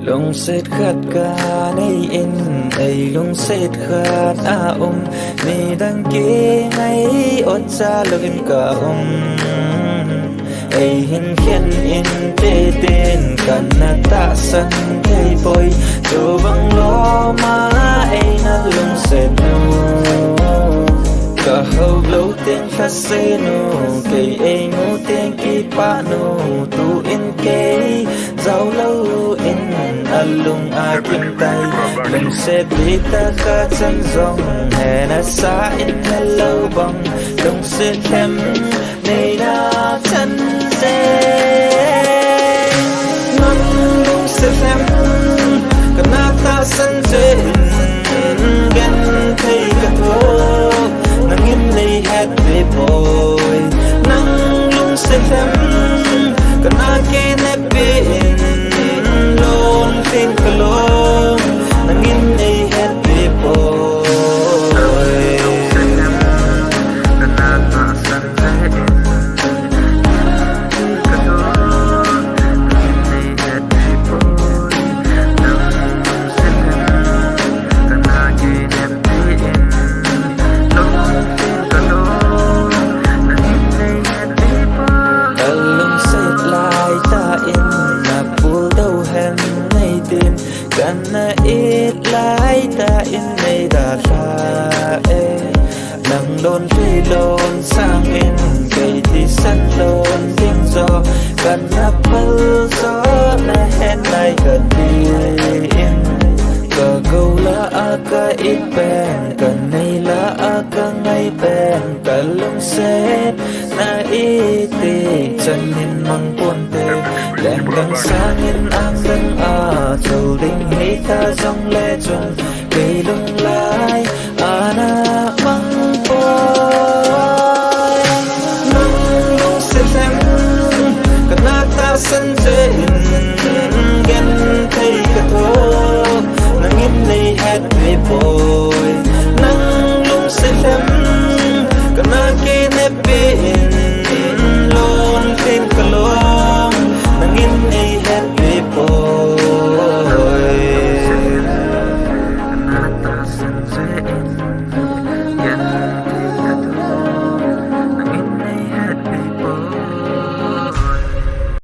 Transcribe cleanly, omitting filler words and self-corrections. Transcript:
lung sét khát cả nay in ai lung sét khát mi đăng ký ngay ốt xa lưng cả ai hin khen in tê tên cần ta sân thay bồi dù vắng lo mà ai na lung sét cả hậu lâu tiếng phát xe nô cây ai ngô tiếng kỳ pa nô tu in cây giàu lâu in alung aking tay lung sét đi ta ka chân rong hè na sa in hello bong lung sét hem này na chân dê non lung sét hem cả na ta sân dê gen thấy cả thô nang in nay hát về bồi nang lung sét hem cả na ke nếp in lon tin kalong nang in nay hát về bồiกันนะอีดหลายตาอินในดารานั่งโดนที่โดนสร้างอินไก่ที่สั้นโดนทิ้งจอกันนับเปิลซอนะเห็นในกันดีอินก็กูละอากาอีแปนกันในละอากาไงแปนกันลงเซตนะอีตีจันนินมังปวนเตแหลงดังสร้างอินอังดังchâu đình hay ta dòng lệ chung cây lung lai na băng bôi nung lung sẽ thêm cả na ta sân dễ